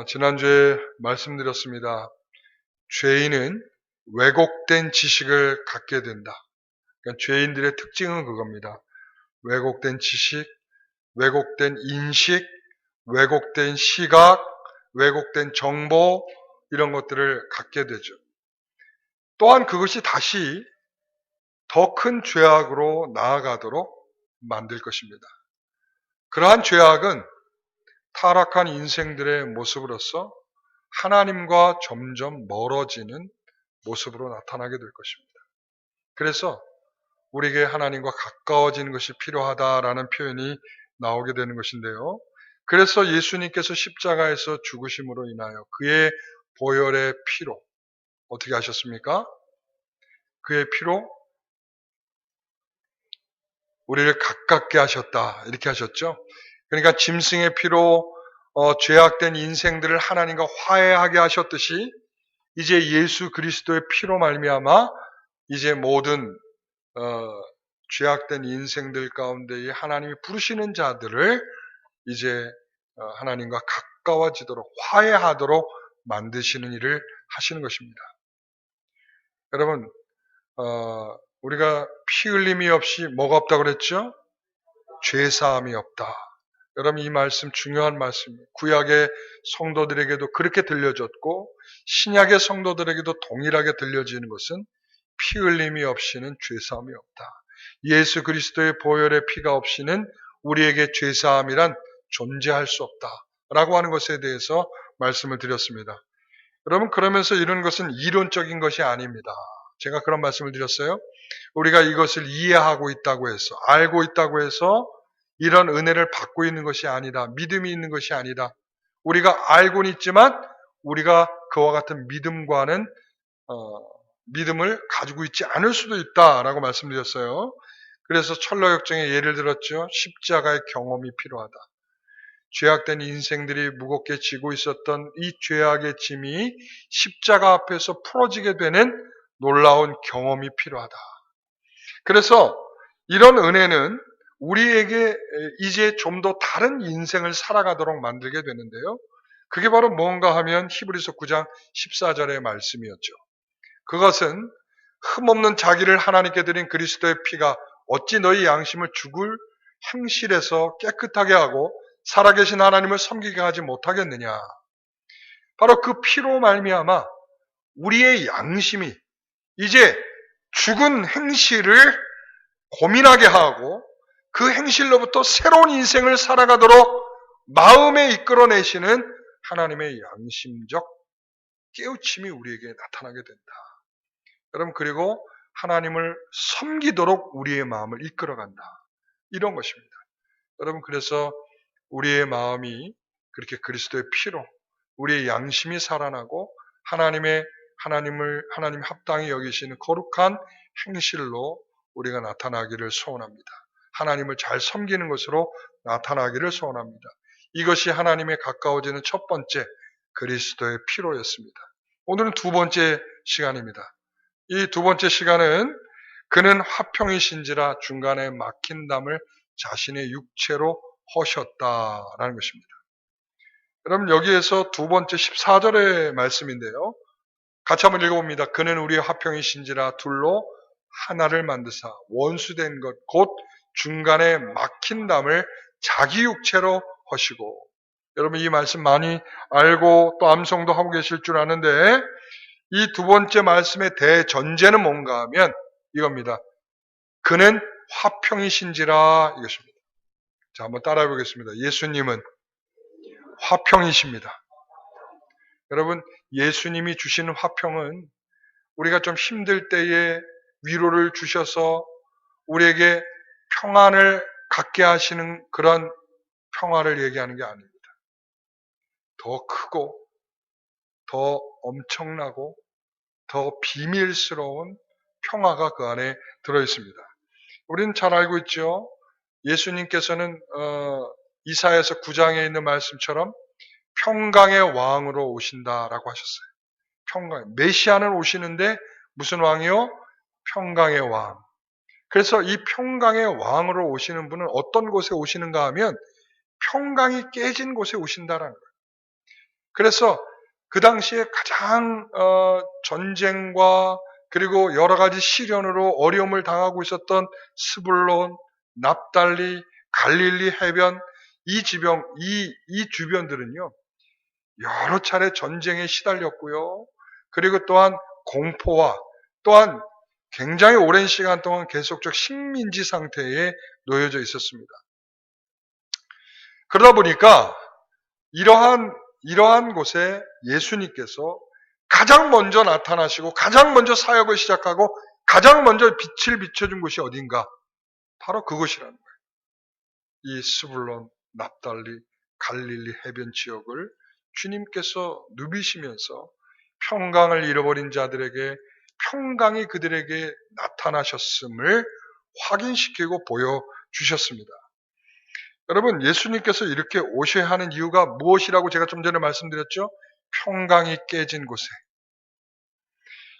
지난주에 말씀드렸습니다. 죄인은 왜곡된 지식을 갖게 된다. 그러니까 죄인들의 특징은 그겁니다. 왜곡된 지식, 왜곡된 인식, 왜곡된 시각, 왜곡된 정보, 이런 것들을 갖게 되죠. 또한 그것이 다시 더 큰 죄악으로 나아가도록 만들 것입니다. 그러한 죄악은 타락한 인생들의 모습으로서 하나님과 점점 멀어지는 모습으로 나타나게 될 것입니다. 그래서 우리에게 하나님과 가까워지는 것이 필요하다라는 표현이 나오게 되는 것인데요. 그래서 예수님께서 십자가에서 죽으심으로 인하여 그의 보혈의 피로 어떻게 하셨습니까? 그의 피로 우리를 가깝게 하셨다. 이렇게 하셨죠. 그러니까 짐승의 피로 죄악된 인생들을 하나님과 화해하게 하셨듯이 이제 예수 그리스도의 피로 말미암아 이제 모든 죄악된 인생들 가운데에 하나님이 부르시는 자들을 이제 하나님과 가까워지도록 화해하도록 만드시는 일을 하시는 것입니다. 여러분 우리가 피 흘림이 없이 뭐가 없다고 그랬죠? 죄사함이 없다. 여러분 이 말씀 중요한 말씀이에요. 구약의 성도들에게도 그렇게 들려졌고 신약의 성도들에게도 동일하게 들려지는 것은 피 흘림이 없이는 죄사함이 없다. 예수 그리스도의 보혈의 피가 없이는 우리에게 죄사함이란 존재할 수 없다. 라고 하는 것에 대해서 말씀을 드렸습니다. 여러분 그러면서 이런 것은 이론적인 것이 아닙니다. 제가 그런 말씀을 드렸어요. 우리가 이것을 이해하고 있다고 해서 알고 있다고 해서 이런 은혜를 받고 있는 것이 아니다. 믿음이 있는 것이 아니다. 우리가 알고는 있지만 우리가 그와 같은 믿음과는 믿음을 가지고 있지 않을 수도 있다라고 말씀드렸어요. 그래서 철로역정에 예를 들었죠. 십자가의 경험이 필요하다. 죄악된 인생들이 무겁게 지고 있었던 이 죄악의 짐이 십자가 앞에서 풀어지게 되는 놀라운 경험이 필요하다. 그래서 이런 은혜는 우리에게 이제 좀 더 다른 인생을 살아가도록 만들게 되는데요. 그게 바로 뭔가 하면 히브리서 9장 14절의 말씀이었죠. 그것은 흠없는 자기를 하나님께 드린 그리스도의 피가 어찌 너희 양심을 죽을 행실에서 깨끗하게 하고 살아계신 하나님을 섬기게 하지 못하겠느냐. 바로 그 피로 말미암아 우리의 양심이 이제 죽은 행실을 고민하게 하고 그 행실로부터 새로운 인생을 살아가도록 마음에 이끌어내시는 하나님의 양심적 깨우침이 우리에게 나타나게 된다. 여러분 그리고 하나님을 섬기도록 우리의 마음을 이끌어간다. 이런 것입니다. 여러분 그래서 우리의 마음이 그렇게 그리스도의 피로 우리의 양심이 살아나고 하나님 합당히 여기시는 거룩한 행실로 우리가 나타나기를 소원합니다. 하나님을 잘 섬기는 것으로 나타나기를 소원합니다. 이것이 하나님에 가까워지는 첫 번째 그리스도의 피로였습니다. 오늘은 두 번째 시간입니다. 이 두 번째 시간은 그는 화평이신지라 중간에 막힌 담을 자신의 육체로 허셨다라는 것입니다. 여러분 여기에서 두 번째 14절의 말씀인데요. 같이 한번 읽어봅니다. 그는 우리의 화평이신지라 둘로 하나를 만드사 원수된 것 곧 중간에 막힌 담을 자기 육체로 허시고. 여러분 이 말씀 많이 알고 또 암송도 하고 계실 줄 아는데 이 두 번째 말씀의 대전제는 뭔가 하면 이겁니다. 그는 화평이신지라 이것입니다. 자, 한번 따라해 보겠습니다. 예수님은 화평이십니다. 여러분, 예수님이 주시는 화평은 우리가 좀 힘들 때에 위로를 주셔서 우리에게 평안을 갖게 하시는 그런 평화를 얘기하는 게 아닙니다. 더 크고 더 엄청나고 더 비밀스러운 평화가 그 안에 들어있습니다. 우리는 잘 알고 있죠. 예수님께서는 이사야서 9장에 있는 말씀처럼 평강의 왕으로 오신다라고 하셨어요. 평강. 메시아는 오시는데 무슨 왕이요? 평강의 왕. 그래서 이 평강의 왕으로 오시는 분은 어떤 곳에 오시는가 하면 평강이 깨진 곳에 오신다라는 거예요. 그래서 그 당시에 가장 전쟁과 그리고 여러 가지 시련으로 어려움을 당하고 있었던 스불론, 납달리, 갈릴리 해변, 이 주변들은요, 여러 차례 전쟁에 시달렸고요. 그리고 또한 공포와 또한 굉장히 오랜 시간 동안 계속적 식민지 상태에 놓여져 있었습니다. 그러다 보니까 이러한 곳에 예수님께서 가장 먼저 나타나시고 가장 먼저 사역을 시작하고 가장 먼저 빛을 비춰준 곳이 어딘가? 바로 그곳이라는 거예요. 이 스불론, 납달리, 갈릴리 해변 지역을 주님께서 누비시면서 평강을 잃어버린 자들에게 평강이 그들에게 나타나셨음을 확인시키고 보여주셨습니다. 여러분, 예수님께서 이렇게 오셔야 하는 이유가 무엇이라고 제가 좀 전에 말씀드렸죠? 평강이 깨진 곳에.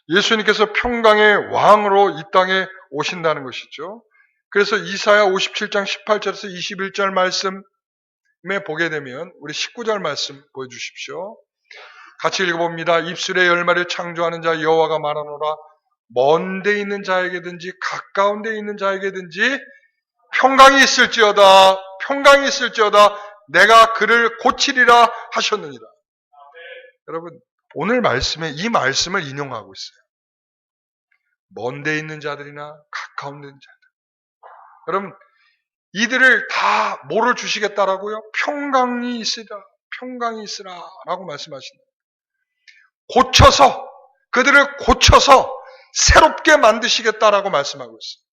예수님께서 평강의 왕으로 이 땅에 오신다는 것이죠. 그래서 이사야 57장 18절에서 21절 말씀에 보게 되면 우리 19절 말씀 보여주십시오. 같이 읽어봅니다. 입술의 열매를 창조하는 자 여호와가 말하노라. 먼 데 있는 자에게든지 가까운 데 있는 자에게든지 평강이 있을지어다. 평강이 있을지어다. 내가 그를 고치리라 하셨느니라. 여러분, 오늘 말씀에 이 말씀을 인용하고 있어요. 먼 데 있는 자들이나 가까운 데 있는 자들. 여러분, 이들을 다 뭐를 주시겠다라고요? 평강이 있으라. 평강이 있으라 라고 말씀하신다. 그들을 고쳐서 새롭게 만드시겠다라고 말씀하고 있어요.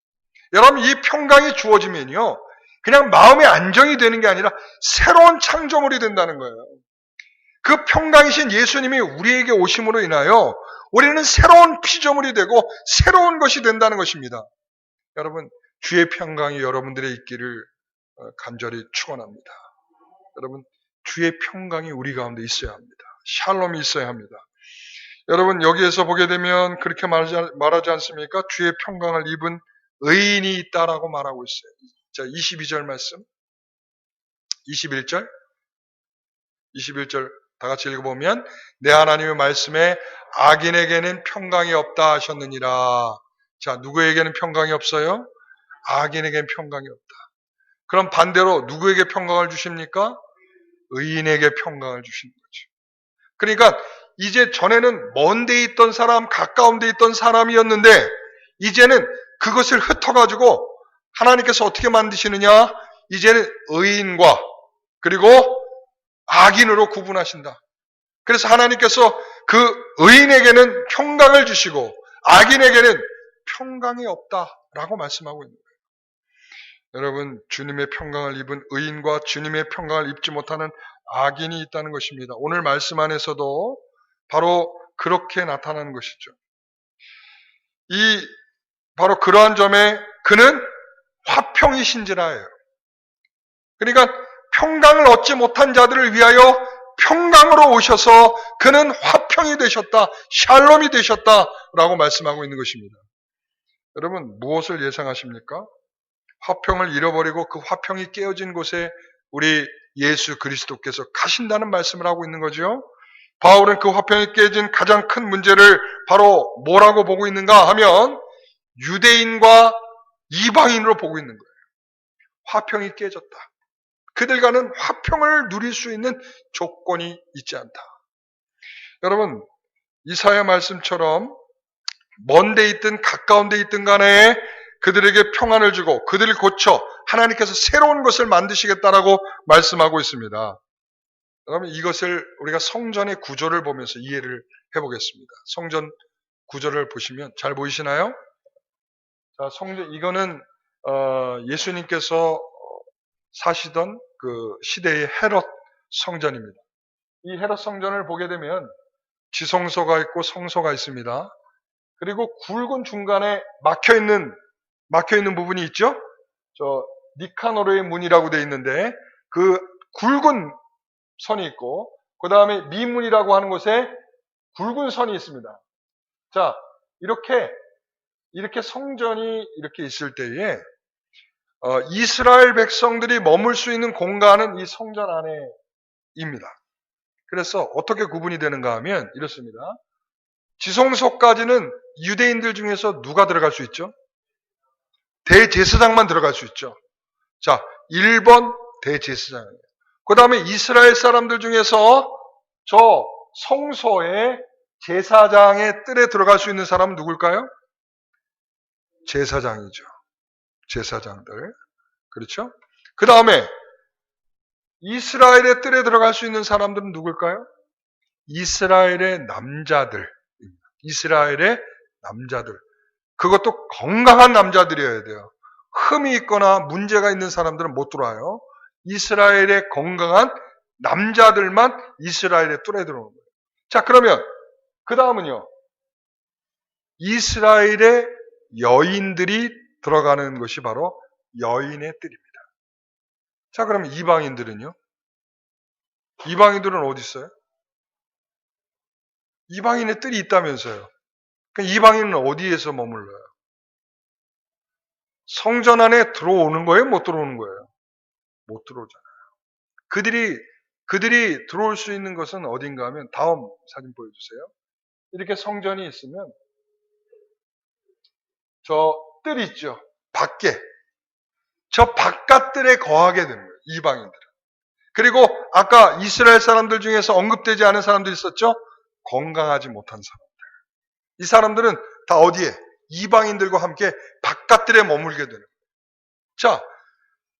여러분, 이 평강이 주어지면요, 그냥 마음의 안정이 되는 게 아니라 새로운 창조물이 된다는 거예요. 그 평강이신 예수님이 우리에게 오심으로 인하여 우리는 새로운 피조물이 되고 새로운 것이 된다는 것입니다. 여러분, 주의 평강이 여러분들의 있기를 간절히 축원합니다. 여러분, 주의 평강이 우리 가운데 있어야 합니다. 샬롬이 있어야 합니다. 여러분, 여기에서 보게 되면 그렇게 말하지 않습니까? 주의 평강을 입은 의인이 있다라고 말하고 있어요. 자, 22절 말씀. 21절 다 같이 읽어보면 내 하나님의 말씀에 악인에게는 평강이 없다 하셨느니라. 자, 누구에게는 평강이 없어요? 악인에게는 평강이 없다. 그럼 반대로 누구에게 평강을 주십니까? 의인에게 평강을 주시는 거죠. 그러니까 이제 전에는 먼 데 있던 사람, 가까운 데 있던 사람이었는데 이제는 그것을 흩어가지고 하나님께서 어떻게 만드시느냐? 이제는 의인과 그리고 악인으로 구분하신다. 그래서 하나님께서 그 의인에게는 평강을 주시고 악인에게는 평강이 없다라고 말씀하고 있는 거예요. 여러분, 주님의 평강을 입은 의인과 주님의 평강을 입지 못하는 악인이 있다는 것입니다. 오늘 말씀 안에서도 바로 그렇게 나타나는 것이죠. 바로 그러한 점에 그는 화평이신지라예요. 그러니까 평강을 얻지 못한 자들을 위하여 평강으로 오셔서 그는 화평이 되셨다, 샬롬이 되셨다라고 말씀하고 있는 것입니다. 여러분, 무엇을 예상하십니까? 화평을 잃어버리고 그 화평이 깨어진 곳에 우리 예수 그리스도께서 가신다는 말씀을 하고 있는 거죠. 바울은 그 화평이 깨진 가장 큰 문제를 바로 뭐라고 보고 있는가 하면 유대인과 이방인으로 보고 있는 거예요. 화평이 깨졌다. 그들과는 화평을 누릴 수 있는 조건이 있지 않다. 여러분, 이사야 말씀처럼 먼 데 있든 가까운 데 있든 간에 그들에게 평안을 주고 그들을 고쳐 하나님께서 새로운 것을 만드시겠다라고 말씀하고 있습니다. 여러분, 이것을 우리가 성전의 구조를 보면서 이해를 해보겠습니다. 성전 구조를 보시면 잘 보이시나요? 자, 이거는 예수님께서 사시던 그 시대의 헤롯 성전입니다. 이 헤롯 성전을 보게 되면 지성소가 있고 성소가 있습니다. 그리고 굵은 중간에 막혀있는 부분이 있죠? 저 니카노르의 문이라고 되어 있는데 그 굵은 선이 있고 그 다음에 미문이라고 하는 곳에 굵은 선이 있습니다. 자, 이렇게 성전이 이렇게 있을 때에 이스라엘 백성들이 머물 수 있는 공간은 이 성전 안에입니다. 그래서 어떻게 구분이 되는가 하면 이렇습니다. 지성소까지는 유대인들 중에서 누가 들어갈 수 있죠? 대제사장만 들어갈 수 있죠. 자, 1번 대제사장이에요. 그 다음에 이스라엘 사람들 중에서 저 성소의 제사장의 뜰에 들어갈 수 있는 사람은 누굴까요? 제사장이죠. 제사장들. 그렇죠? 그 다음에 이스라엘의 뜰에 들어갈 수 있는 사람들은 누굴까요? 이스라엘의 남자들. 이스라엘의 남자들. 그것도 건강한 남자들이어야 돼요. 흠이 있거나 문제가 있는 사람들은 못 들어와요. 이스라엘의 건강한 남자들만 이스라엘의 뜰에 들어오는 거예요. 자, 그러면 그 다음은요. 이스라엘의 여인들이 들어가는 것이 바로 여인의 뜰입니다. 자, 그러면 이방인들은요? 이방인들은 어디 있어요? 이방인의 뜰이 있다면서요. 그럼 이방인은 어디에서 머물러요? 성전 안에 들어오는 거예요? 못 들어오는 거예요? 못 들어오잖아요. 그들이 들어올 수 있는 것은 어딘가 하면 다음 사진 보여주세요. 이렇게 성전이 있으면 저 뜰 있죠. 밖에. 저 바깥들에 거하게 되는 거예요. 이방인들은. 그리고 아까 이스라엘 사람들 중에서 언급되지 않은 사람들이 있었죠. 건강하지 못한 사람들. 이 사람들은 다 어디에? 이방인들과 함께 바깥들에 머물게 되는 거예요. 자,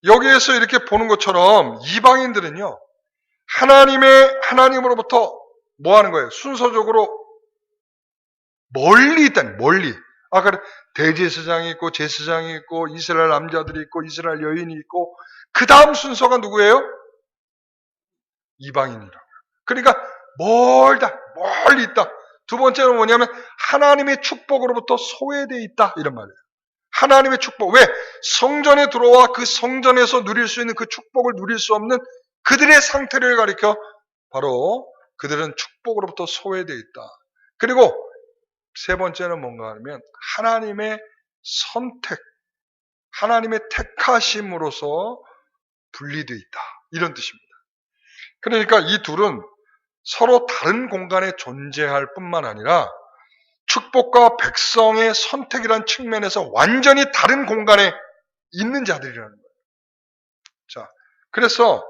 여기에서 이렇게 보는 것처럼 이방인들은요. 하나님으로부터 뭐 하는 거예요? 순서적으로 멀리 있다는, 멀리. 아까 대제사장이 있고, 제사장이 있고, 이스라엘 남자들이 있고, 이스라엘 여인이 있고, 그 다음 순서가 누구예요? 이방인이라고. 그러니까 멀리 있다. 두 번째는 뭐냐면 하나님의 축복으로부터 소외되어 있다. 이런 말이에요. 하나님의 축복. 왜? 성전에 들어와 그 성전에서 누릴 수 있는 그 축복을 누릴 수 없는 그들의 상태를 가리켜 바로 그들은 축복으로부터 소외되어 있다. 그리고 세 번째는 뭔가 하면 하나님의 선택, 하나님의 택하심으로서 분리되어 있다. 이런 뜻입니다. 그러니까 이 둘은 서로 다른 공간에 존재할 뿐만 아니라 축복과 백성의 선택이라는 측면에서 완전히 다른 공간에 있는 자들이라는 거예요. 자, 그래서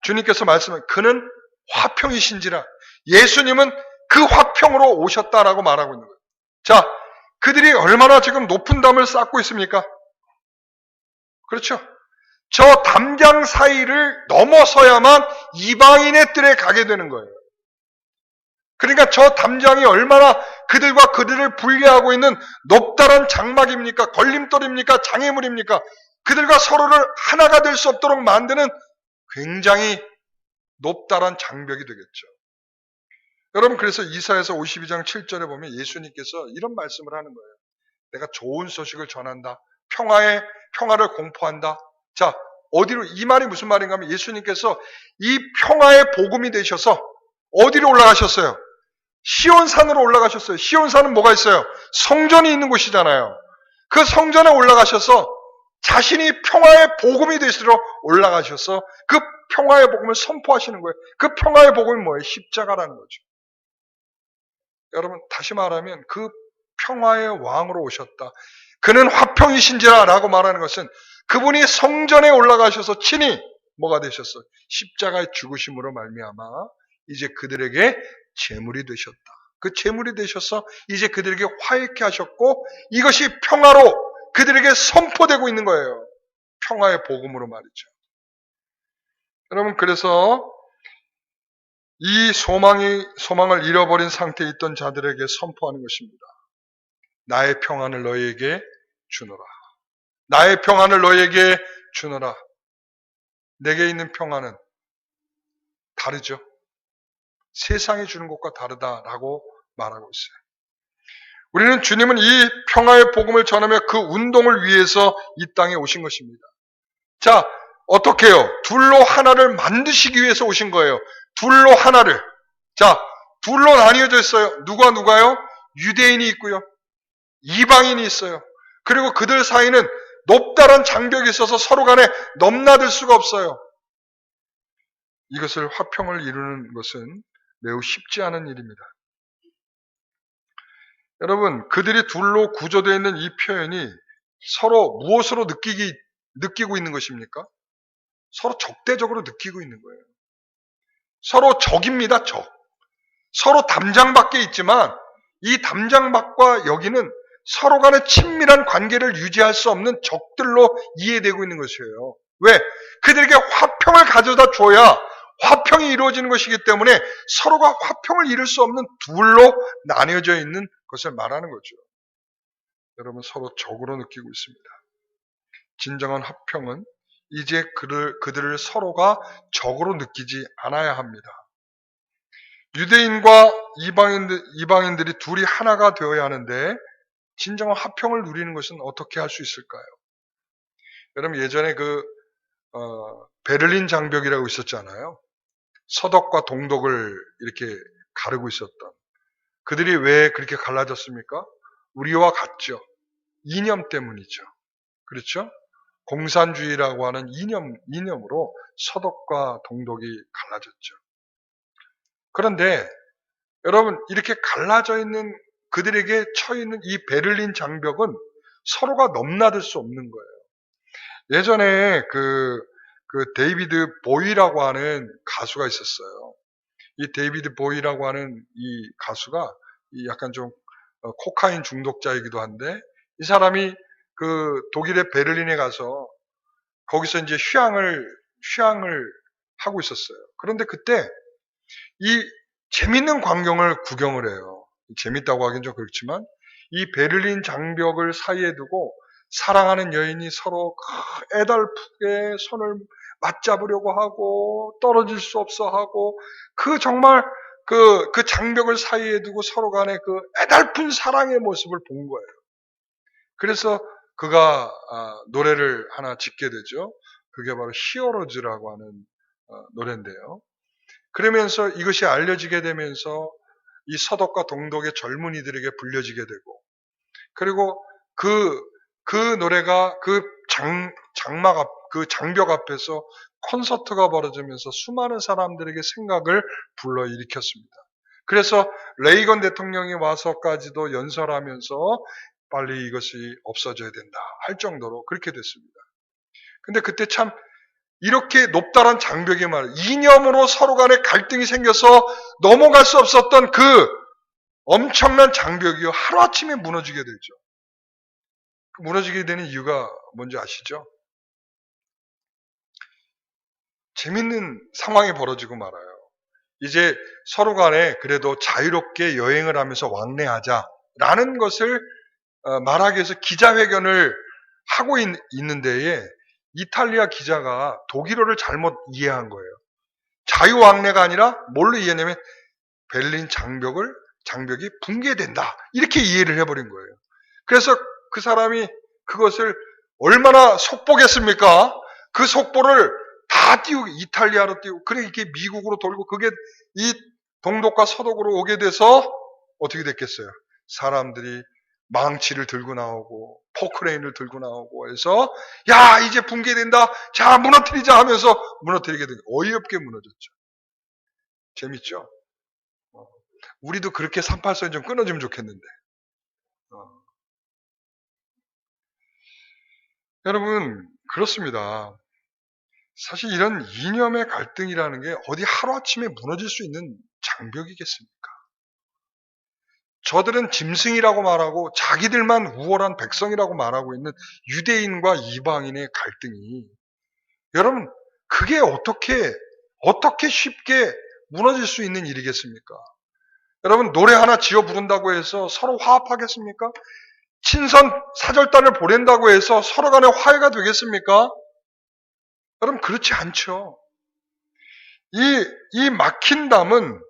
주님께서 말씀하신 그는 화평이신지라 예수님은 그 화평으로 오셨다라고 말하고 있는 거예요. 자, 그들이 얼마나 지금 높은 담을 쌓고 있습니까? 그렇죠? 저 담장 사이를 넘어서야만 이방인의 뜰에 가게 되는 거예요. 그러니까 저 담장이 얼마나 그들과 그들을 분리하고 있는 높다란 장막입니까? 걸림돌입니까? 장애물입니까? 그들과 서로를 하나가 될 수 없도록 만드는 굉장히 높다란 장벽이 되겠죠. 여러분, 그래서 이사야서 52장 7절에 보면 예수님께서 이런 말씀을 하는 거예요. 내가 좋은 소식을 전한다. 평화를 공포한다. 자, 어디로, 이 말이 무슨 말인가 하면 예수님께서 이 평화의 복음이 되셔서 어디로 올라가셨어요? 시온산으로 올라가셨어요. 시온산은 뭐가 있어요? 성전이 있는 곳이잖아요. 그 성전에 올라가셔서 자신이 평화의 복음이 되시도록 올라가셔서 그 평화의 복음을 선포하시는 거예요. 그 평화의 복음이 뭐예요? 십자가라는 거죠. 여러분, 다시 말하면 그 평화의 왕으로 오셨다. 그는 화평이신지라 라고 말하는 것은 그분이 성전에 올라가셔서 친히 뭐가 되셨어? 십자가의 죽으심으로 말미암아 이제 그들에게 제물이 되셨다. 그 제물이 되셔서 이제 그들에게 화해케 하셨고 이것이 평화로 그들에게 선포되고 있는 거예요. 평화의 복음으로 말이죠. 여러분, 그래서 이 소망을 잃어버린 상태에 있던 자들에게 선포하는 것입니다. 나의 평안을 너희에게 주노라. 나의 평안을 너희에게 주노라. 내게 있는 평안은 다르죠. 세상이 주는 것과 다르다라고 말하고 있어요. 우리는 주님은 이 평화의 복음을 전하며 그 운동을 위해서 이 땅에 오신 것입니다. 자, 어떻게 해요? 둘로 하나를 만드시기 위해서 오신 거예요. 둘로 하나를. 자, 둘로 나뉘어져 있어요. 누가요? 유대인이 있고요. 이방인이 있어요. 그리고 그들 사이는 높다란 장벽이 있어서 서로 간에 넘나들 수가 없어요. 이것을 화평을 이루는 것은 매우 쉽지 않은 일입니다. 여러분, 그들이 둘로 구조되어 있는 이 표현이 서로 무엇으로 느끼고 있는 것입니까? 서로 적대적으로 느끼고 있는 거예요. 서로 적입니다, 적. 서로 담장 밖에 있지만 이 담장 밖과 여기는 서로 간의 친밀한 관계를 유지할 수 없는 적들로 이해되고 있는 것이에요. 왜? 그들에게 화평을 가져다 줘야 화평이 이루어지는 것이기 때문에 서로가 화평을 이룰 수 없는 둘로 나뉘어져 있는 것을 말하는 거죠. 여러분, 서로 적으로 느끼고 있습니다. 진정한 화평은 이제 그들을 서로가 적으로 느끼지 않아야 합니다. 유대인과 이방인들이 둘이 하나가 되어야 하는데 진정한 화평을 누리는 것은 어떻게 할 수 있을까요? 여러분, 예전에 베를린 장벽이라고 있었잖아요. 서독과 동독을 이렇게 가르고 있었던. 그들이 왜 그렇게 갈라졌습니까? 우리와 같죠. 이념 때문이죠. 그렇죠? 공산주의라고 하는 이념으로 서독과 동독이 갈라졌죠. 그런데 여러분, 이렇게 갈라져 있는 그들에게 처해 있는 이 베를린 장벽은 서로가 넘나들 수 없는 거예요. 예전에 그 데이비드 보이라고 하는 가수가 있었어요. 이 데이비드 보이라고 하는 이 가수가 약간 좀 코카인 중독자이기도 한데 이 사람이 그 독일의 베를린에 가서 거기서 이제 휴양을 하고 있었어요. 그런데 그때 이 재밌는 광경을 구경을 해요. 재밌다고 하긴 좀 그렇지만 이 베를린 장벽을 사이에 두고 사랑하는 여인이 서로 애달프게 손을 맞잡으려고 하고 떨어질 수 없어 하고 정말 그 장벽을 사이에 두고 서로 간의 그 애달픈 사랑의 모습을 본 거예요. 그래서 그가 노래를 하나 짓게 되죠. 그게 바로 히어로즈라고 하는 노래인데요. 그러면서 이것이 알려지게 되면서 이 서독과 동독의 젊은이들에게 불려지게 되고 그리고 그 노래가 그 장벽 앞에서 콘서트가 벌어지면서 수많은 사람들에게 생각을 불러일으켰습니다. 그래서 레이건 대통령이 와서까지도 연설하면서 빨리 이것이 없어져야 된다 할 정도로 그렇게 됐습니다. 근데 그때 참 이렇게 높다란 장벽이 이념으로 서로 간에 갈등이 생겨서 넘어갈 수 없었던 그 엄청난 장벽이 하루아침에 무너지게 되죠. 무너지게 되는 이유가 뭔지 아시죠? 재밌는 상황이 벌어지고 말아요. 이제 서로 간에 그래도 자유롭게 여행을 하면서 왕래하자라는 것을 말하기 위해서 기자회견을 하고 있는 데에 이탈리아 기자가 독일어를 잘못 이해한 거예요. 자유왕래가 아니라 뭘로 이해했냐면 베를린 장벽이 붕괴된다. 이렇게 이해를 해버린 거예요. 그래서 그 사람이 그것을 얼마나 속보겠습니까? 그 속보를 다 띄우고 이탈리아로 띄우고 그래 이렇게 미국으로 돌고 그게 이 동독과 서독으로 오게 돼서 어떻게 됐겠어요? 사람들이 망치를 들고 나오고 포크레인을 들고 나오고 해서 야 이제 붕괴된다 자 무너뜨리자 하면서 무너뜨리게 된 어이없게 무너졌죠. 재밌죠? 우리도 그렇게 3·8선이 좀 끊어지면 좋겠는데 여러분 그렇습니다. 사실 이런 이념의 갈등이라는 게 어디 하루아침에 무너질 수 있는 장벽이겠습니까? 저들은 짐승이라고 말하고 자기들만 우월한 백성이라고 말하고 있는 유대인과 이방인의 갈등이 여러분 그게 어떻게 쉽게 무너질 수 있는 일이겠습니까? 여러분 노래 하나 지어 부른다고 해서 서로 화합하겠습니까? 친선 사절단을 보낸다고 해서 서로 간에 화해가 되겠습니까? 여러분 그렇지 않죠. 이 막힌 담은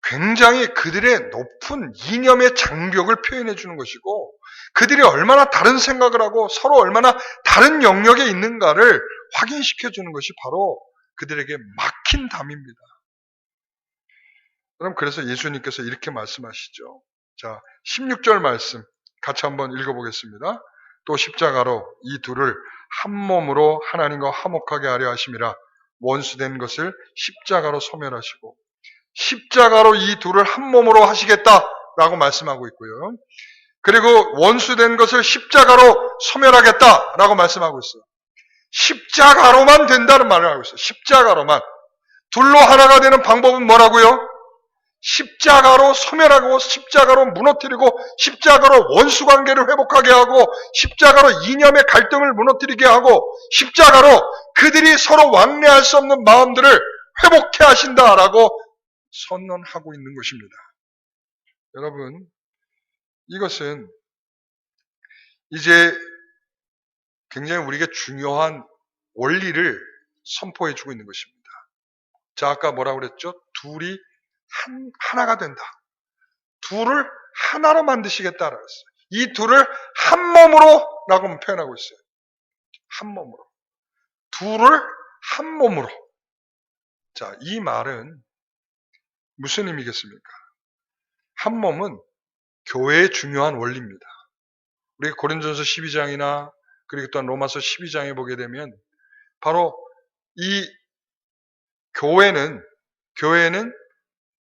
굉장히 그들의 높은 이념의 장벽을 표현해 주는 것이고 그들이 얼마나 다른 생각을 하고 서로 얼마나 다른 영역에 있는가를 확인시켜 주는 것이 바로 그들에게 막힌 담입니다. 그럼 그래서 예수님께서 이렇게 말씀하시죠. 자, 16절 말씀 같이 한번 읽어보겠습니다. 또 십자가로 이 둘을 한 몸으로 하나님과 화목하게 하려 하심이라 원수된 것을 십자가로 소멸하시고 십자가로 이 둘을 한 몸으로 하시겠다라고 말씀하고 있고요. 그리고 원수된 것을 십자가로 소멸하겠다라고 말씀하고 있어요. 십자가로만 된다는 말을 하고 있어요. 십자가로만. 둘로 하나가 되는 방법은 뭐라고요? 십자가로 소멸하고 십자가로 무너뜨리고 십자가로 원수관계를 회복하게 하고 십자가로 이념의 갈등을 무너뜨리게 하고 십자가로 그들이 서로 왕래할 수 없는 마음들을 회복해 하신다라고 선언하고 있는 것입니다. 여러분, 이것은 이제 굉장히 우리에게 중요한 원리를 선포해 주고 있는 것입니다. 자, 아까 뭐라고 그랬죠? 둘이 하나가 된다. 둘을 하나로 만드시겠다라고 했어요. 이 둘을 한 몸으로 라고 표현하고 있어요. 한 몸으로. 둘을 한 몸으로. 자, 이 말은 무슨 의미겠습니까? 한 몸은 교회의 중요한 원리입니다. 우리 고린도전서 12장이나 그리고 또한 로마서 12장에 보게 되면 바로 이 교회는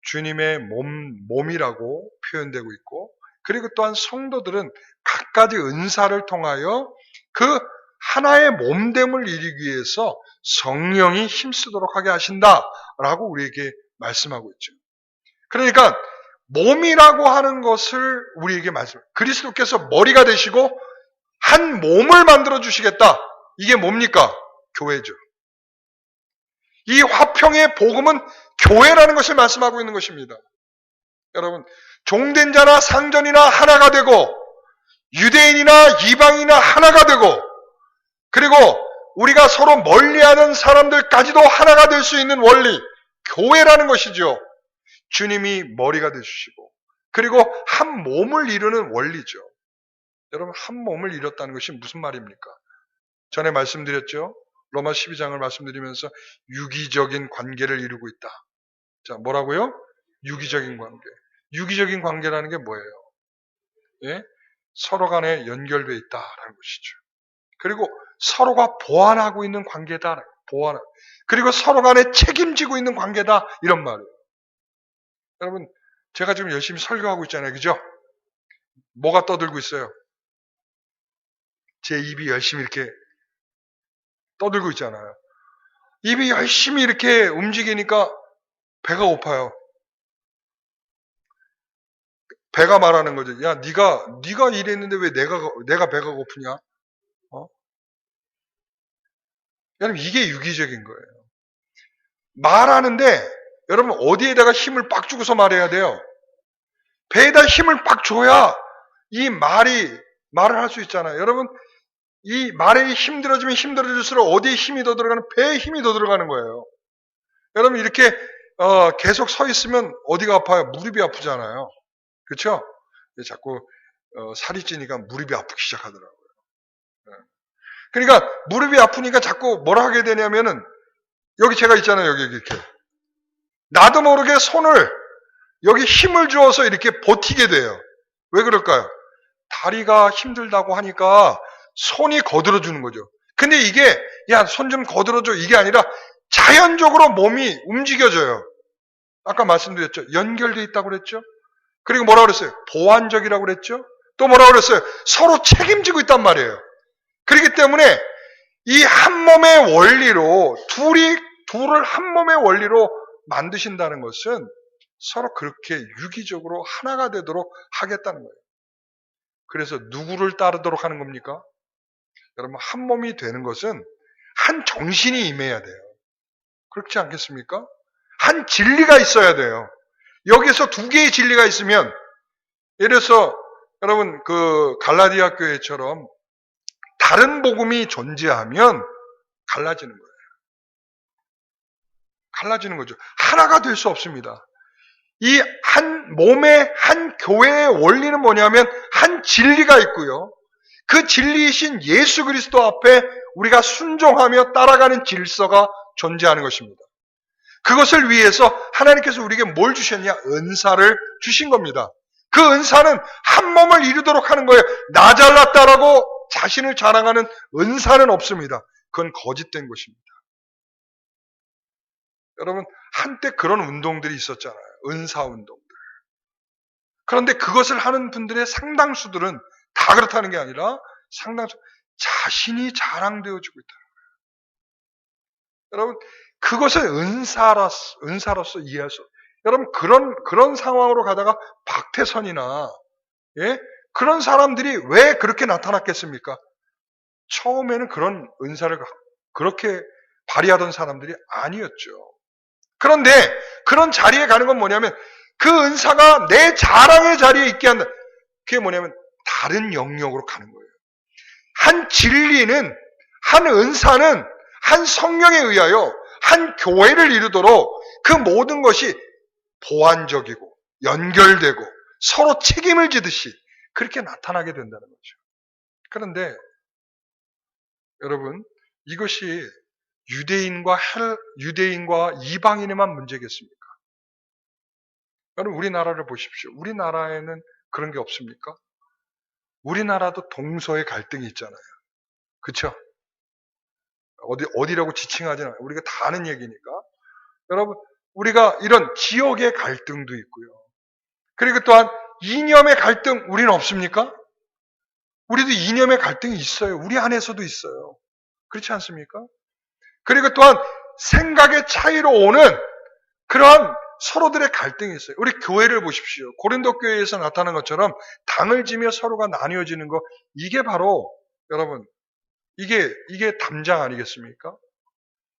주님의 몸이라고 표현되고 있고 그리고 또한 성도들은 각가지 은사를 통하여 그 하나의 몸됨을 이루기 위해서 성령이 힘쓰도록 하게 하신다라고 우리에게 말씀하고 있죠. 그러니까 몸이라고 하는 것을 우리에게 그리스도께서 머리가 되시고 한 몸을 만들어 주시겠다. 이게 뭡니까? 교회죠. 이 화평의 복음은 교회라는 것을 말씀하고 있는 것입니다. 여러분, 종된 자나 상전이나 하나가 되고 유대인이나 이방인이나 하나가 되고 그리고 우리가 서로 멀리하는 사람들까지도 하나가 될 수 있는 원리, 교회라는 것이죠. 주님이 머리가 되주시고 그리고 한 몸을 이루는 원리죠. 여러분, 한 몸을 이뤘다는 것이 무슨 말입니까? 전에 말씀드렸죠. 로마 12장을 말씀드리면서 유기적인 관계를 이루고 있다. 자, 뭐라고요? 유기적인 관계. 유기적인 관계라는 게 뭐예요? 예? 서로 간에 연결되어 있다라는 것이죠. 그리고 서로가 보완하고 있는 관계다. 그리고 서로 간에 책임지고 있는 관계다. 이런 말이에요. 여러분, 제가 지금 열심히 설교하고 있잖아요. 그죠? 뭐가 떠들고 있어요? 제 입이 열심히 이렇게 떠들고 있잖아요. 입이 열심히 이렇게 움직이니까 배가 고파요. 배가 말하는 거죠. 야, 네가 이랬는데 왜 내가 배가 고프냐? 여러분, 이게 유기적인 거예요. 말하는데 여러분 어디에다가 힘을 빡 주고서 말해야 돼요? 배에다 힘을 빡 줘야 이 말을 할 수 있잖아요. 여러분, 이 말에 힘들어지면 힘들어질수록 어디에 힘이 더 들어가는? 배에 힘이 더 들어가는 거예요. 여러분, 이렇게 계속 서 있으면 어디가 아파요? 무릎이 아프잖아요. 그렇죠? 자꾸 살이 찌니까 무릎이 아프기 시작하더라고요. 그러니까 무릎이 아프니까 자꾸 뭐라 하게 되냐면은 여기 제가 있잖아요. 여기 이렇게 나도 모르게 손을 여기 힘을 주어서 이렇게 버티게 돼요. 왜 그럴까요? 다리가 힘들다고 하니까 손이 거들어주는 거죠. 근데 이게 야, 손 좀 거들어줘 이게 아니라 자연적으로 몸이 움직여져요. 아까 말씀드렸죠. 연결되어 있다고 그랬죠. 그리고 뭐라고 그랬어요? 보완적이라고 그랬죠. 또 뭐라고 그랬어요? 서로 책임지고 있단 말이에요. 그렇기 때문에 이 한 몸의 원리로 둘을 한 몸의 원리로 만드신다는 것은 서로 그렇게 유기적으로 하나가 되도록 하겠다는 거예요. 그래서 누구를 따르도록 하는 겁니까? 여러분, 한 몸이 되는 것은 한 정신이 임해야 돼요. 그렇지 않겠습니까? 한 진리가 있어야 돼요. 여기서 두 개의 진리가 있으면 예를 들어서 여러분 그 갈라디아 교회처럼 다른 복음이 존재하면 갈라지는 거예요. 갈라지는 거죠. 하나가 될 수 없습니다. 이 한 몸의 한 교회의 원리는 뭐냐면 한 진리가 있고요. 그 진리이신 예수 그리스도 앞에 우리가 순종하며 따라가는 질서가 존재하는 것입니다. 그것을 위해서 하나님께서 우리에게 뭘 주셨냐? 은사를 주신 겁니다. 그 은사는 한 몸을 이루도록 하는 거예요. 나 잘났다라고 자신을 자랑하는 은사는 없습니다. 그건 거짓된 것입니다. 여러분, 한때 그런 운동들이 있었잖아요. 은사 운동들. 그런데 그것을 하는 분들의 상당수들은 다 그렇다는 게 아니라 상당수 자신이 자랑되어지고 있다. 여러분, 그것을 은사로서 이해할 수. 여러분, 그런 상황으로 가다가 박태선이나, 예? 그런 사람들이 왜 그렇게 나타났겠습니까? 처음에는 그런 은사를 그렇게 발휘하던 사람들이 아니었죠. 그런데 그런 자리에 가는 건 뭐냐면 그 은사가 내 자랑의 자리에 있게 한다. 그게 뭐냐면 다른 영역으로 가는 거예요. 한 진리는, 한 은사는 한 성령에 의하여 한 교회를 이루도록 그 모든 것이 보완적이고 연결되고 서로 책임을 지듯이 그렇게 나타나게 된다는 거죠. 그런데 여러분, 이것이 유대인과 이방인에만 문제겠습니까? 여러분, 우리나라를 보십시오. 우리나라에는 그런 게 없습니까? 우리나라도 동서의 갈등이 있잖아요. 그쵸? 어디라고 지칭하지 않아요. 우리가 다 아는 얘기니까. 여러분, 우리가 이런 지역의 갈등도 있고요. 그리고 또한 이념의 갈등, 우리는 없습니까? 우리도 이념의 갈등이 있어요. 우리 안에서도 있어요. 그렇지 않습니까? 그리고 또한 생각의 차이로 오는 그러한 서로들의 갈등이 있어요. 우리 교회를 보십시오. 고린도 교회에서 나타난 것처럼 당을 지며 서로가 나뉘어지는 거, 이게 바로 여러분, 이게 담장 아니겠습니까?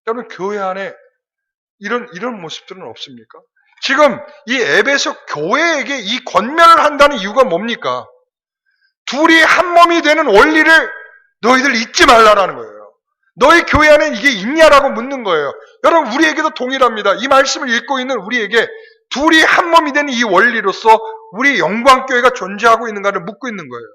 여러분, 교회 안에 이런 모습들은 없습니까? 지금 이 에베소 교회에게 이 권면을 한다는 이유가 뭡니까? 둘이 한 몸이 되는 원리를 너희들 잊지 말라라는 거예요. 너희 교회 안에 이게 있냐라고 묻는 거예요. 여러분, 우리에게도 동일합니다. 이 말씀을 읽고 있는 우리에게 둘이 한 몸이 되는 이 원리로서 우리 영광교회가 존재하고 있는가를 묻고 있는 거예요.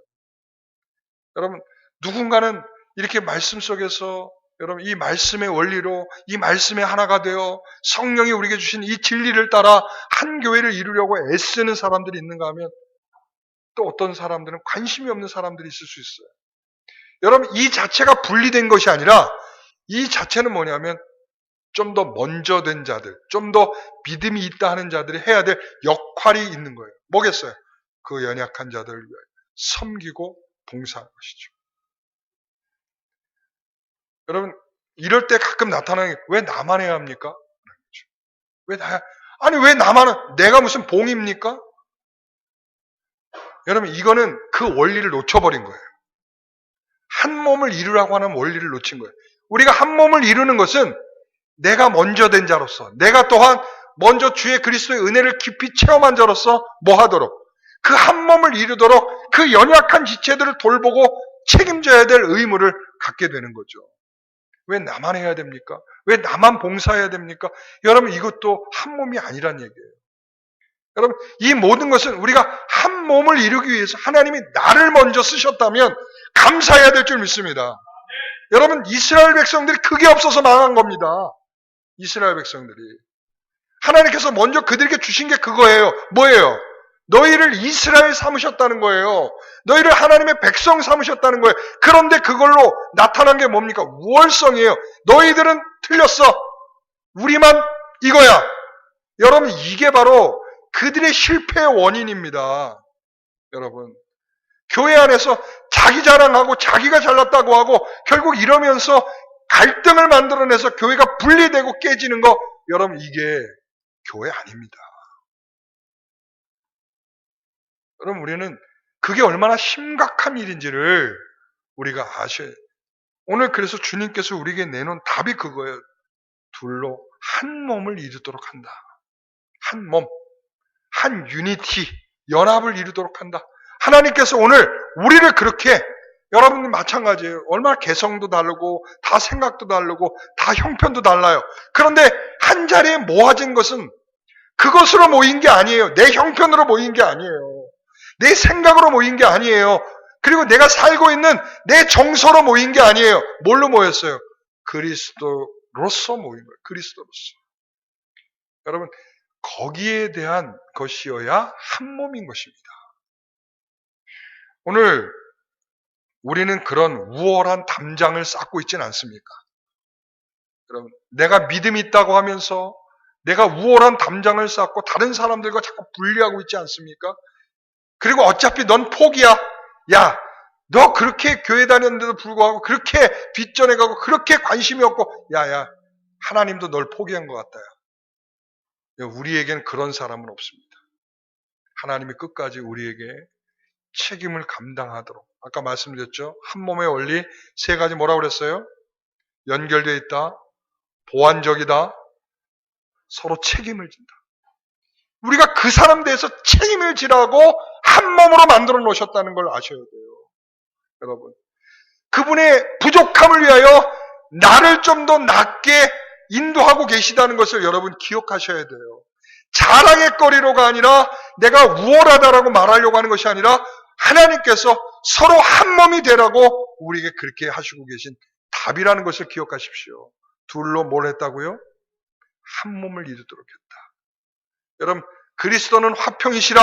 여러분, 누군가는 이렇게 말씀 속에서 여러분, 이 말씀의 원리로 이 말씀의 하나가 되어 성령이 우리에게 주신 이 진리를 따라 한 교회를 이루려고 애쓰는 사람들이 있는가 하면 또 어떤 사람들은 관심이 없는 사람들이 있을 수 있어요. 여러분, 이 자체가 분리된 것이 아니라 이 자체는 뭐냐면 좀 더 먼저 된 자들, 좀 더 믿음이 있다 하는 자들이 해야 될 역할이 있는 거예요. 뭐겠어요? 그 연약한 자들을 위하여 섬기고 봉사하는 것이죠. 여러분, 이럴 때 가끔 나타나는 게 왜 나만 해야 합니까? 왜 나야? 아니, 왜 나만, 내가 무슨 봉입니까? 여러분, 이거는 그 원리를 놓쳐버린 거예요. 한 몸을 이루라고 하는 원리를 놓친 거예요. 우리가 한 몸을 이루는 것은 내가 먼저 된 자로서, 내가 또한 먼저 주의 그리스도의 은혜를 깊이 체험한 자로서 뭐 하도록, 그 한 몸을 이루도록 그 연약한 지체들을 돌보고 책임져야 될 의무를 갖게 되는 거죠. 왜 나만 해야 됩니까? 왜 나만 봉사해야 됩니까? 여러분, 이것도 한 몸이 아니란 얘기예요. 여러분, 이 모든 것은 우리가 한 몸을 이루기 위해서 하나님이 나를 먼저 쓰셨다면 감사해야 될 줄 믿습니다. 여러분, 이스라엘 백성들이 크게 없어서 망한 겁니다. 이스라엘 백성들이. 하나님께서 먼저 그들에게 주신 게 그거예요. 뭐예요? 너희를 이스라엘 삼으셨다는 거예요. 너희를 하나님의 백성 삼으셨다는 거예요. 그런데 그걸로 나타난 게 뭡니까? 우월성이에요. 너희들은 틀렸어. 우리만 이거야. 여러분, 이게 바로 그들의 실패의 원인입니다. 여러분, 교회 안에서 자기 자랑하고 자기가 잘났다고 하고 결국 이러면서 갈등을 만들어내서 교회가 분리되고 깨지는 거, 여러분, 이게 교회 아닙니다. 여러분, 우리는 그게 얼마나 심각한 일인지를 우리가 아셔야 해요. 오늘 그래서 주님께서 우리에게 내놓은 답이 그거예요. 둘로 한 몸을 이루도록 한다. 한 몸, 한 유니티, 연합을 이루도록 한다. 하나님께서 오늘 우리를 그렇게, 여러분들 마찬가지예요. 얼마나 개성도 다르고 다 생각도 다르고 다 형편도 달라요. 그런데 한 자리에 모아진 것은 그것으로 모인 게 아니에요. 내 형편으로 모인 게 아니에요. 내 생각으로 모인 게 아니에요. 그리고 내가 살고 있는 내 정서로 모인 게 아니에요. 뭘로 모였어요? 그리스도로서 모인 거예요. 그리스도로서. 여러분, 거기에 대한 것이어야 한 몸인 것입니다. 오늘 우리는 그런 우월한 담장을 쌓고 있지는 않습니까? 여러분, 내가 믿음이 있다고 하면서 내가 우월한 담장을 쌓고 다른 사람들과 자꾸 분리하고 있지 않습니까? 그리고 어차피 넌 포기야. 야, 너 그렇게 교회 다녔는데도 불구하고 그렇게 뒷전에 가고 그렇게 관심이 없고 야야, 하나님도 널 포기한 것 같다. 우리에겐 그런 사람은 없습니다. 하나님이 끝까지 우리에게 책임을 감당하도록, 아까 말씀드렸죠? 한 몸의 원리 세 가지 뭐라고 그랬어요? 연결되어 있다, 보완적이다, 서로 책임을 진다. 우리가 그 사람 대해서 책임을 지라고 한 몸으로 만들어 놓으셨다는 걸 아셔야 돼요. 여러분, 그분의 부족함을 위하여 나를 좀 더 낫게 인도하고 계시다는 것을 여러분 기억하셔야 돼요. 자랑의 거리로가 아니라 내가 우월하다라고 말하려고 하는 것이 아니라 하나님께서 서로 한 몸이 되라고 우리에게 그렇게 하시고 계신 답이라는 것을 기억하십시오. 둘로 뭘 했다고요? 한 몸을 이루도록 했다. 여러분, 그리스도는 화평이시라.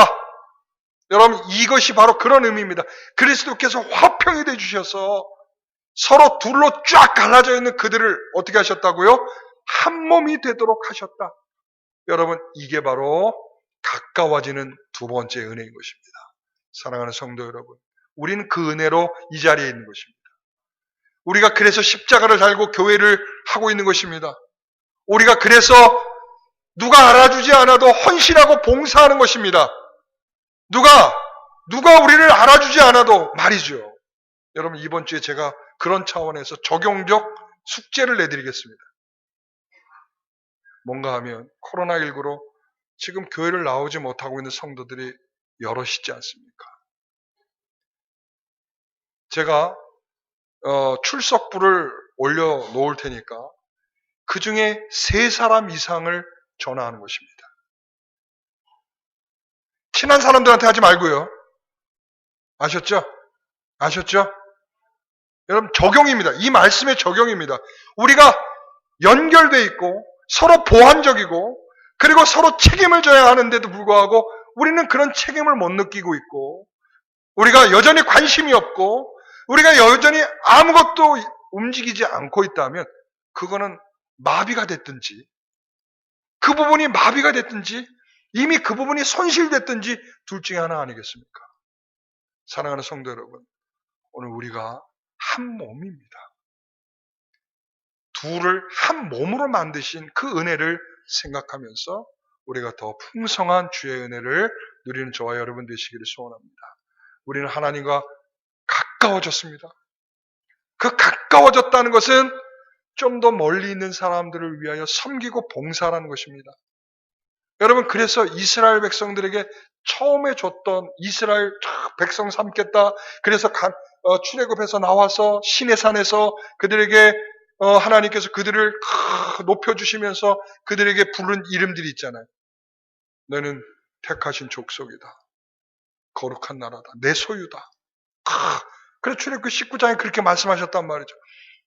여러분, 이것이 바로 그런 의미입니다. 그리스도께서 화평이 되주셔서 서로 둘로 쫙 갈라져 있는 그들을 어떻게 하셨다고요? 한 몸이 되도록 하셨다. 여러분, 이게 바로 가까워지는 두 번째 은혜인 것입니다. 사랑하는 성도 여러분, 우리는 그 은혜로 이 자리에 있는 것입니다. 우리가 그래서 십자가를 달고 교회를 하고 있는 것입니다. 우리가 그래서 누가 알아주지 않아도 헌신하고 봉사하는 것입니다. 누가 우리를 알아주지 않아도 말이죠. 여러분, 이번 주에 제가 그런 차원에서 적용적 숙제를 내드리겠습니다. 뭔가 하면 코로나19로 지금 교회를 나오지 못하고 있는 성도들이 여럿이지 않습니까? 제가 출석부를 올려놓을 테니까 그 중에 3사람 이상을 전화하는 것입니다. 친한 사람들한테 하지 말고요. 아셨죠? 여러분, 적용입니다. 이 말씀의 적용입니다. 우리가 연결되어 있고 서로 보완적이고 그리고 서로 책임을 져야 하는데도 불구하고 우리는 그런 책임을 못 느끼고 있고 우리가 여전히 관심이 없고 우리가 여전히 아무것도 움직이지 않고 있다면 그거는 마비가 됐든지 그 부분이 마비가 됐든지 이미 그 부분이 손실됐든지 둘 중에 하나 아니겠습니까? 사랑하는 성도 여러분, 오늘 우리가 한 몸입니다. 둘을 한 몸으로 만드신 그 은혜를 생각하면서 우리가 더 풍성한 주의 은혜를 누리는 저와 여러분 되시기를 소원합니다. 우리는 하나님과 가까워졌습니다. 그 가까워졌다는 것은 좀 더 멀리 있는 사람들을 위하여 섬기고 봉사하는 것입니다. 여러분, 그래서 이스라엘 백성들에게 처음에 줬던 이스라엘 백성 삼겠다. 그래서 출애굽해서 나와서 시내산에서 그들에게 하나님께서 그들을 높여주시면서 그들에게 부른 이름들이 있잖아요. 너는 택하신 족속이다. 거룩한 나라다. 내 소유다. 그래서 출애굽기 19장에 그렇게 말씀하셨단 말이죠.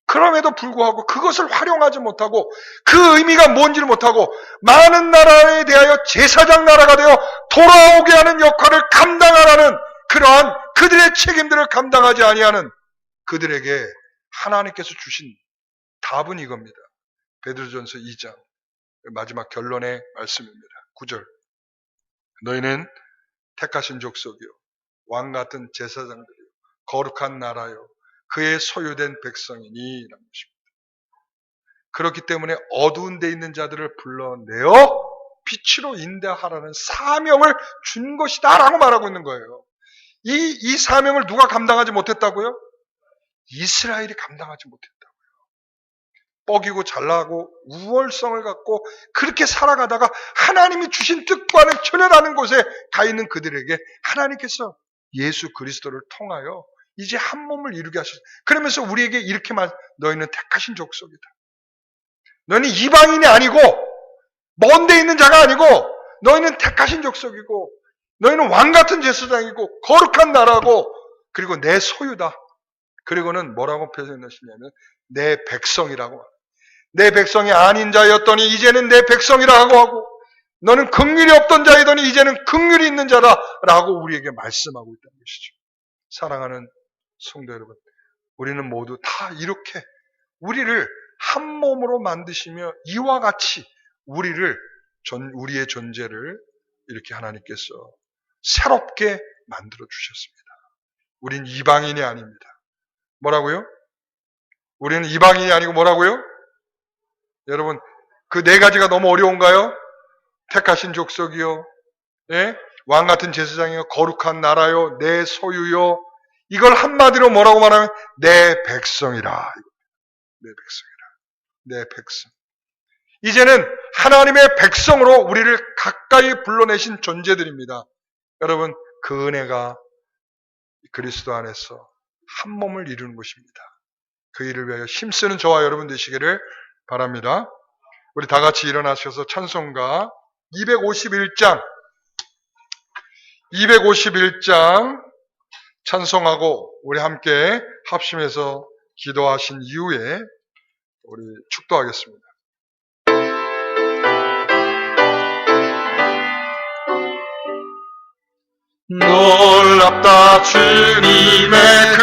그럼에도 불구하고 그것을 활용하지 못하고 그 의미가 뭔지를 못하고 많은 나라에 대하여 제사장 나라가 되어 돌아오게 하는 역할을 감당하라는 그러한 그들의 책임들을 감당하지 아니하는 그들에게 하나님께서 주신 답은 이겁니다. 베드로전서 2장 마지막 결론의 말씀입니다. 9절. 너희는 택하신 족속이요 왕 같은 제사장들이요 거룩한 나라요 그의 소유된 백성이니 라는 것입니다. 그렇기 때문에 어두운 데 있는 자들을 불러내어 빛으로 인도하라는 사명을 준 것이다 라고 말하고 있는 거예요. 이 사명을 누가 감당하지 못했다고요? 이스라엘이 감당하지 못했다고요. 뻐기고 잘나고 우월성을 갖고 그렇게 살아가다가 하나님이 주신 뜻과는 전혀 다른 곳에 가 있는 그들에게 하나님께서 예수 그리스도를 통하여 이제 한 몸을 이루게 하셨어요. 그러면서 우리에게 이렇게 너희는 택하신 족속이다. 너희는 이방인이 아니고 먼 데 있는 자가 아니고 너희는 택하신 족속이고 너희는 왕같은 제사장이고 거룩한 나라고 그리고 내 소유다. 그리고는 뭐라고 표현하시냐면 내 백성이라고. 내 백성이 아닌 자였더니 이제는 내 백성이라고 하고 너는 긍휼이 없던 자이더니 이제는 긍휼이 있는 자라라고 우리에게 말씀하고 있다는 것이죠. 사랑하는 성도 여러분, 우리는 모두 다 이렇게 우리를 한 몸으로 만드시며 이와 같이 우리를 우리의 존재를 이렇게 하나님께서 새롭게 만들어 주셨습니다. 우린 이방인이 아닙니다. 뭐라고요? 우리는 이방인이 아니고 뭐라고요? 여러분, 그 네 가지가 너무 어려운가요? 택하신 족속이요, 예? 왕 같은 제사장이요, 거룩한 나라요, 내 소유요. 이걸 한마디로 뭐라고 말하면 내 백성이라. 내 백성이라. 내 백성. 이제는 하나님의 백성으로 우리를 가까이 불러내신 존재들입니다. 여러분, 그 은혜가 그리스도 안에서 한 몸을 이루는 것입니다. 그 일을 위하여 힘쓰는 저와 여러분 되시기를 바랍니다. 우리 다 같이 일어나셔서 찬송가 251장 찬송하고 우리 함께 합심해서 기도하신 이후에 우리 축도하겠습니다. 놀랍다 주님의 그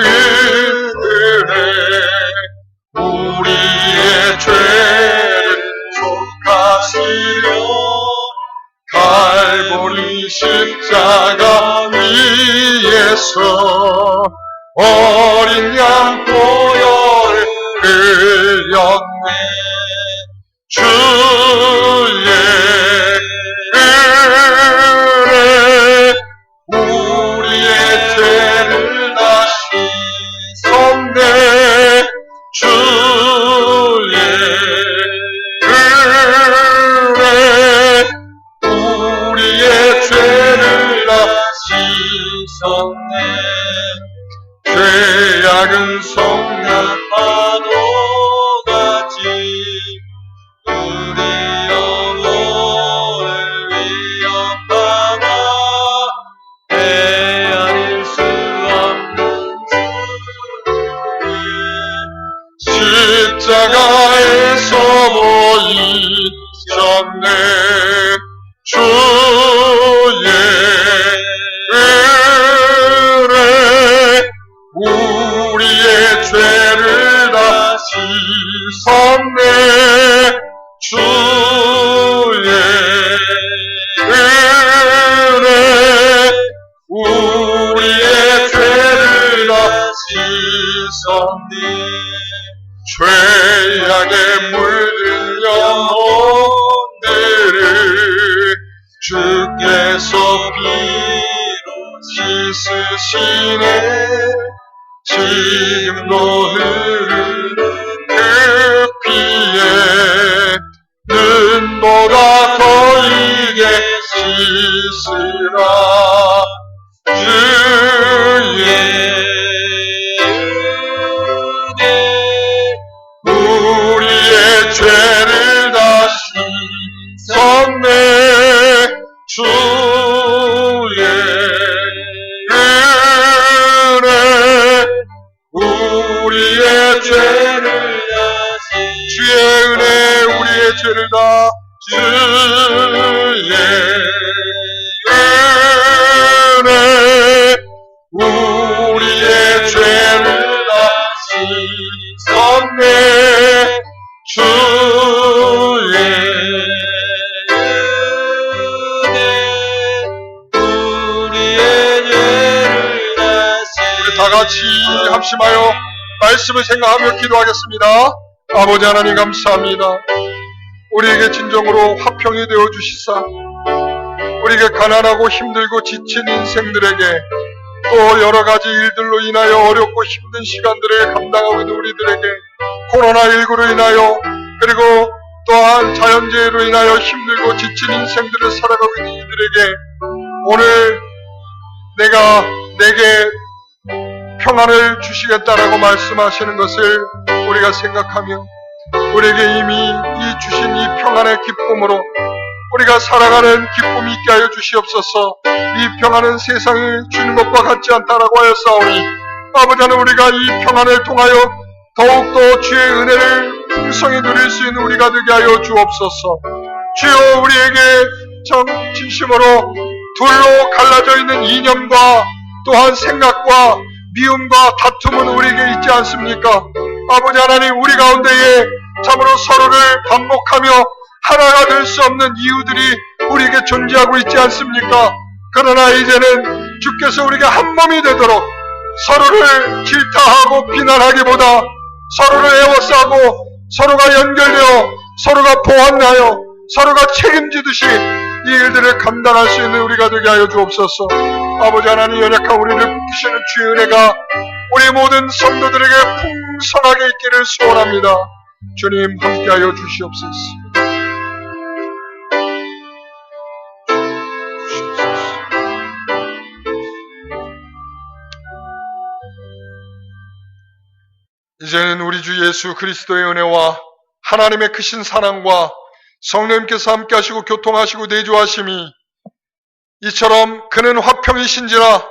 은혜, 우리의 죄를 속하시려 갈보리 십자가 위에서 어린 양 보혈을 흘렸네. 주의 은혜 우리의 죄를 다 씻었네. 주의 은혜 우리의 죄를 다 씻었네. 죄악은 성난 파도같이 우리 영혼을 위협하나 헤아릴 수 없는 주님 십자가에서 보이셨네. 주의 은혜 우리의 죄를 다 씻었네. 주의 은혜 우리의 죄를 다 씻었네. 죄악에 물든 영혼들을 주께서 피로 씻으시네. 지금도 흐르는 그 피에 눈보다 더 이게 씻으라. 주의 은혜 우리의 죄를 다 씻었네. 주의 은혜 우리의 죄를 다 주의 은혜 우리의 죄를 다 주의 은혜 우리의 죄를 다 씻었네. 주의 은혜 우리의 죄를 다 씻었네. 우리 다 같이 합심하여 말씀을 생각하며 기도하겠습니다. 아버지 하나님 감사합니다. 우리에게 진정으로 화평이 되어 주시사 우리에게 가난하고 힘들고 지친 인생들에게 또 여러 가지 일들로 인하여 어렵고 힘든 시간들을 감당하고 있는 우리들에게 코로나19로 인하여 그리고 또한 자연재해로 인하여 힘들고 지친 인생들을 살아가고 있는 이들에게 오늘 내게 평안을 주시겠다라고 말씀하시는 것을 우리가 생각하며 우리에게 이미 이 주신 이 평안의 기쁨으로 우리가 살아가는 기쁨이 있게 하여 주시옵소서. 이 평안은 세상이 주는 것과 같지 않다라고 하였사오니 아버지 하나님 우리가 이 평안을 통하여 더욱더 주의 은혜를 풍성히 누릴 수 있는 우리가 되게 하여 주옵소서. 주여 우리에게 참 진심으로 둘로 갈라져 있는 이념과 또한 생각과 미움과 다툼은 우리에게 있지 않습니까? 아버지 하나님 우리 가운데에 참으로 서로를 반복하며 하나가 될 수 없는 이유들이 우리에게 존재하고 있지 않습니까? 그러나 이제는 주께서 우리가 한 몸이 되도록 서로를 질타하고 비난하기보다 서로를 애워싸고 서로가 연결되어 서로가 보완하여 서로가 책임지듯이 이 일들을 감당할 수 있는 우리가 되게 하여 주옵소서. 아버지 하나님, 연약한 우리를 붙드시는 주의 은혜가 우리 모든 성도들에게 풍성하게 있기를 소원합니다. 주님 함께하여 주시옵소서. 이제는 우리 주 예수 그리스도의 은혜와 하나님의 크신 사랑과 성령님께서 함께 하시고 교통하시고 내주하심이 이처럼 그는 화평이신지라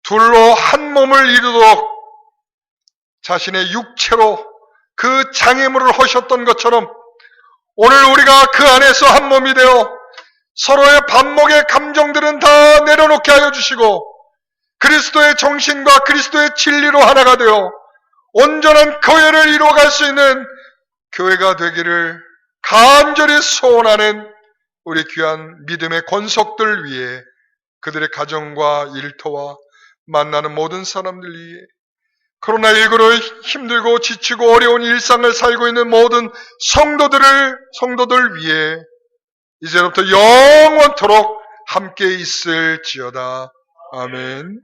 둘로 한 몸을 이루도록 자신의 육체로 그 장애물을 허셨던 것처럼 오늘 우리가 그 안에서 한 몸이 되어 서로의 반목의 감정들은 다 내려놓게 하여 주시고 그리스도의 정신과 그리스도의 진리로 하나가 되어 온전한 교회를 이루어갈 수 있는 교회가 되기를 간절히 소원하는 우리 귀한 믿음의 권속들 위해, 그들의 가정과 일터와 만나는 모든 사람들 위해, 코로나19로 힘들고 지치고 어려운 일상을 살고 있는 모든 성도들 위해 이제부터 영원토록 함께 있을지어다. 아멘.